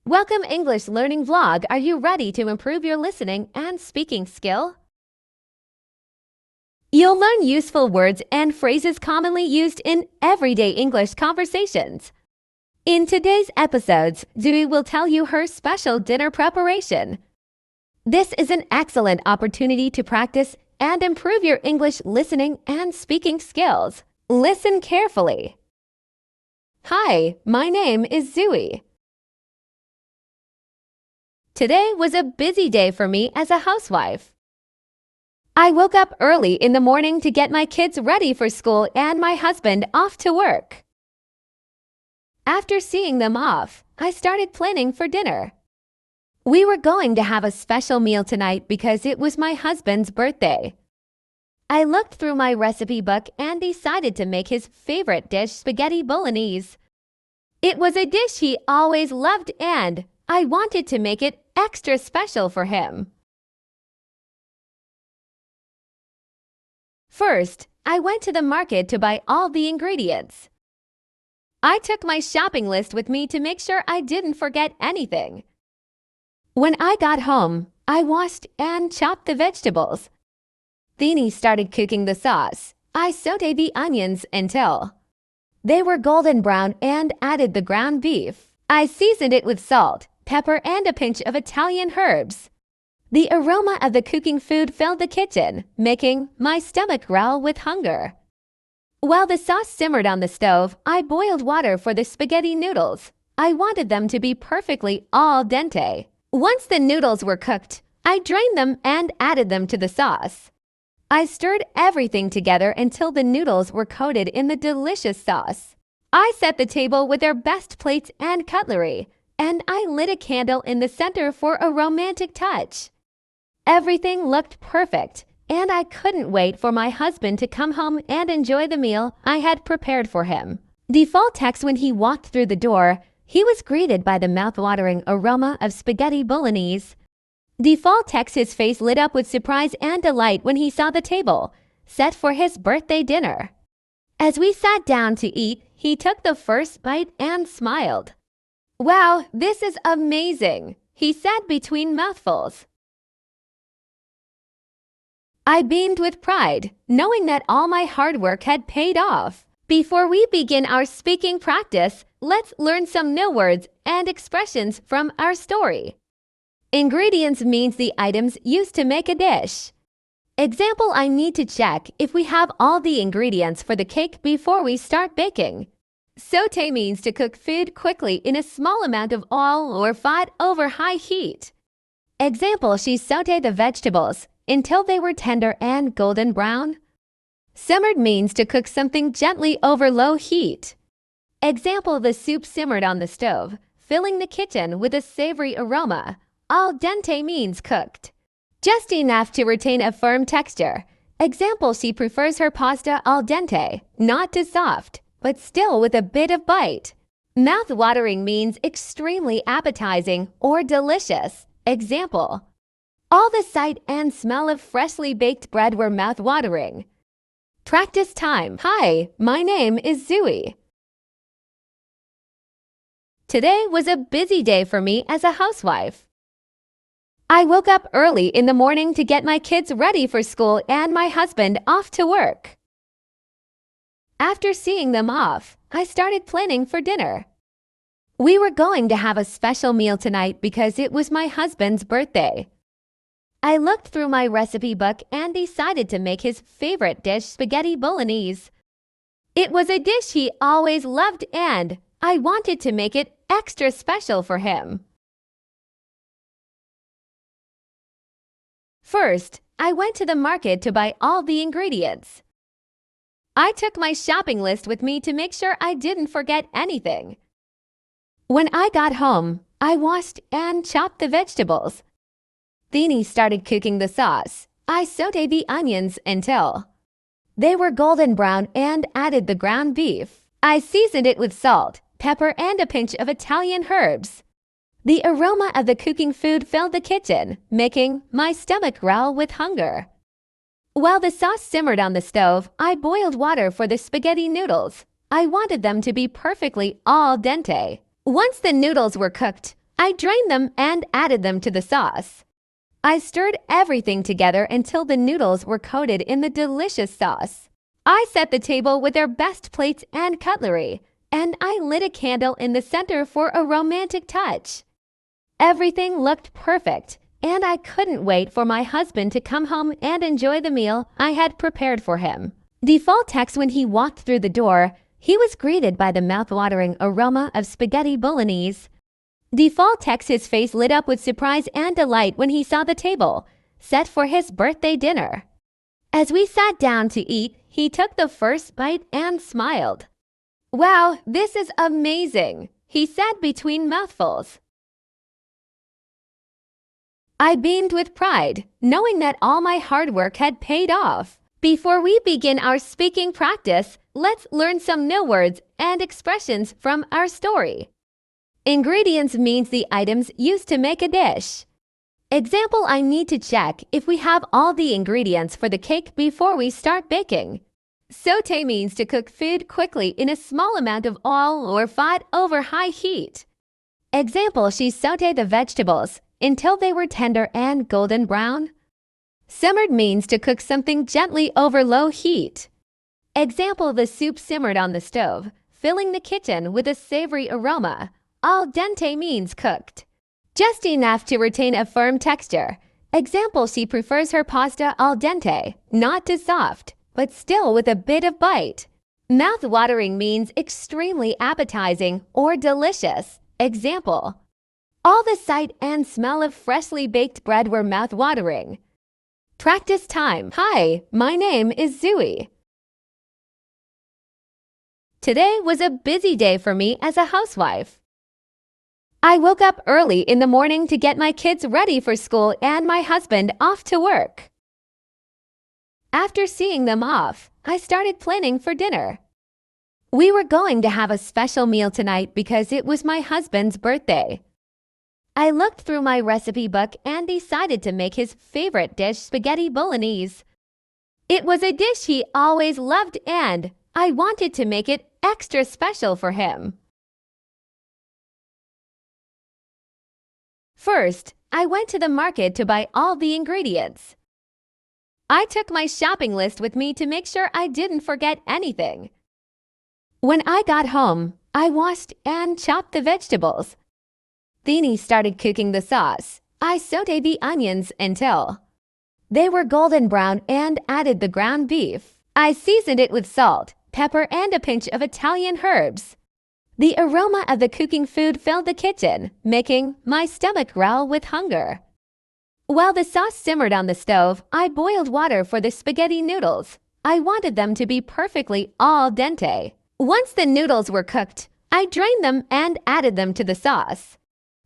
Welcome English Learning Vlog. Are you ready to improve your listening and speaking skill? You'll learn useful words and phrases commonly used in everyday English conversations. In today's episodes, Zoe will tell you her special dinner preparation. This is an excellent opportunity to practice and improve your English listening and speaking skills. Listen carefully. Hi, my name is Zoe. Today was a busy day for me as a housewife. I woke up early in the morning to get my kids ready for school and my husband off to work. After seeing them off, I started planning for dinner. We were going to have a special meal tonight because it was my husband's birthday. I looked through my recipe book and decided to make his favorite dish, spaghetti bolognese. It was a dish he always loved and I wanted to make it extra special for him. First, I went to the market to buy all the ingredients. I took my shopping list with me to make sure I didn't forget anything. When I got home, I washed and chopped the vegetables. Then I started cooking the sauce. I sautéed the onions until they were golden brown and added the ground beef. I seasoned it with salt, pepper, and a pinch of Italian herbs. The aroma of the cooking food filled the kitchen, making my stomach growl with hunger. While the sauce simmered on the stove, I boiled water for the spaghetti noodles. I wanted them to be perfectly al dente. Once the noodles were cooked, I drained them and added them to the sauce. I stirred everything together until the noodles were coated in the delicious sauce. I set the table with their best plates and cutlery, and I lit a candle in the center for a romantic touch. Everything looked perfect, and I couldn't wait for my husband to come home and enjoy the meal I had prepared for him. Default text: when he walked through the door, he was greeted by the mouth-watering aroma of spaghetti bolognese. Default text: his face lit up with surprise and delight when he saw the table, set for his birthday dinner. As we sat down to eat, he took the first bite and smiled. "Wow, this is amazing," he said between mouthfuls. I beamed with pride, knowing that all my hard work had paid off. Before we begin our speaking practice, let's learn some new words and expressions from our story. Ingredients means the items used to make a dish. Example: I need to check if we have all the ingredients for the cake before we start baking. Sauté means to cook food quickly in a small amount of oil or fat over high heat. Example: she sautéed the vegetables until they were tender and golden brown. Simmered means to cook something gently over low heat. Example: the soup simmered on the stove, filling the kitchen with a savory aroma. Al dente means cooked, just enough to retain a firm texture. Example: she prefers her pasta al dente, not too soft, but still with a bit of bite. Mouth-watering means extremely appetizing or delicious. Example: all the sight and smell of freshly baked bread were mouth-watering. Practice time. Hi, my name is Zoe. Today was a busy day for me as a housewife. I woke up early in the morning to get my kids ready for school and my husband off to work. After seeing them off, I started planning for dinner. We were going to have a special meal tonight because it was my husband's birthday. I looked through my recipe book and decided to make his favorite dish, spaghetti bolognese. It was a dish he always loved and I wanted to make it extra special for him. First, I went to the market to buy all the ingredients. I took my shopping list with me to make sure I didn't forget anything. When I got home, I washed and chopped the vegetables. Then I started cooking the sauce. I sautéed the onions until they were golden brown and added the ground beef. I seasoned it with salt, pepper, and a pinch of Italian herbs. The aroma of the cooking food filled the kitchen, making my stomach growl with hunger. While the sauce simmered on the stove, I boiled water for the spaghetti noodles. I wanted them to be perfectly al dente. Once the noodles were cooked, I drained them and added them to the sauce. I stirred everything together until the noodles were coated in the delicious sauce. I set the table with their best plates and cutlery, and I lit a candle in the center for a romantic touch. Everything looked perfect, and I couldn't wait for my husband to come home and enjoy the meal I had prepared for him. Default text: when he walked through the door, he was greeted by the mouth-watering aroma of spaghetti bolognese. Default text: his face lit up with surprise and delight when he saw the table, set for his birthday dinner. As we sat down to eat, he took the first bite and smiled. "Wow, this is amazing," he said between mouthfuls. I beamed with pride, knowing that all my hard work had paid off. Before we begin our speaking practice, let's learn some new words and expressions from our story. Ingredients means the items used to make a dish. Example: I need to check if we have all the ingredients for the cake before we start baking. Saute means to cook food quickly in a small amount of oil or fat over high heat. Example: she sauteed the vegetables until they were tender and golden brown. Simmered means to cook something gently over low heat. Example: the soup simmered on the stove, filling the kitchen with a savory aroma. Al dente means cooked, just enough to retain a firm texture. Example: she prefers her pasta al dente, not too soft, but still with a bit of bite. Mouth-watering means extremely appetizing or delicious. Example: all the sight and smell of freshly baked bread were mouth-watering. Practice time. Hi, my name is Zooey. Today was a busy day for me as a housewife. I woke up early in the morning to get my kids ready for school and my husband off to work. After seeing them off, I started planning for dinner. We were going to have a special meal tonight because it was my husband's birthday. I looked through my recipe book and decided to make his favorite dish, spaghetti bolognese. It was a dish he always loved and I wanted to make it extra special for him. First, I went to the market to buy all the ingredients. I took my shopping list with me to make sure I didn't forget anything. When I got home, I washed and chopped the vegetables. Then he started cooking the sauce. I sauteed the onions until they were golden brown and added the ground beef. I seasoned it with salt, pepper, and a pinch of Italian herbs. The aroma of the cooking food filled the kitchen, making my stomach growl with hunger. While the sauce simmered on the stove, I boiled water for the spaghetti noodles. I wanted them to be perfectly al dente. Once the noodles were cooked, I drained them and added them to the sauce.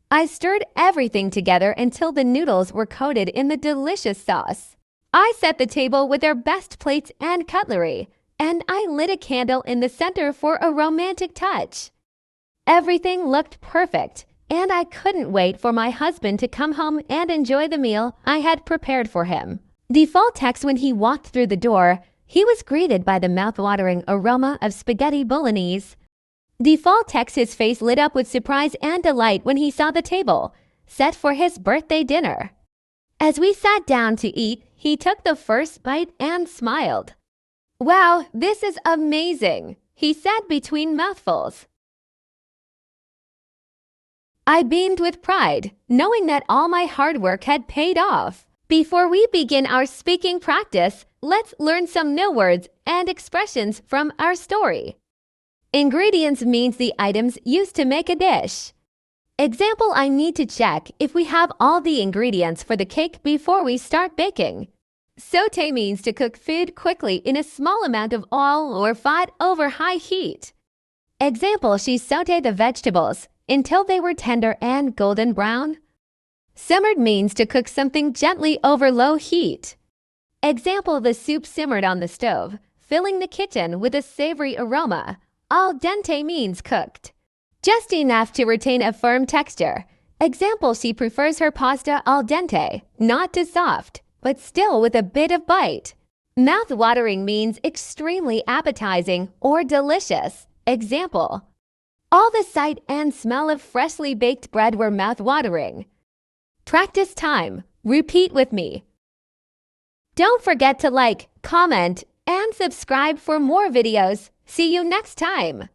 I stirred everything together until the noodles were coated in the delicious sauce. I set the table with their best plates and cutlery, and I lit a candle in the center for a romantic touch. Everything looked perfect, and I couldn't wait for my husband to come home and enjoy the meal I had prepared for him. Default text: when he walked through the door, he was greeted by the mouth-watering aroma of spaghetti bolognese. Default text: his face lit up with surprise and delight when he saw the table, set for his birthday dinner. As we sat down to eat, he took the first bite and smiled. "Wow, this is amazing," he said between mouthfuls. I beamed with pride, knowing that all my hard work had paid off. Before we begin our speaking practice, let's learn some new words and expressions from our story. Ingredients means the items used to make a dish. Example: I need to check if we have all the ingredients for the cake before we start baking. Saute means to cook food quickly in a small amount of oil or fat over high heat. Example: she sauteed the vegetables until they were tender and golden brown. Simmered means to cook something gently over low heat. Example: the soup simmered on the stove, filling the kitchen with a savory aroma. Al dente means cooked, just enough to retain a firm texture. Example: she prefers her pasta al dente, not too soft, but still with a bit of bite. Mouth-watering means extremely appetizing or delicious. Example: All the sight and smell of freshly baked bread were mouth-watering. Practice time. Repeat with me. Don't forget to like, comment, and subscribe for more videos. See you next time.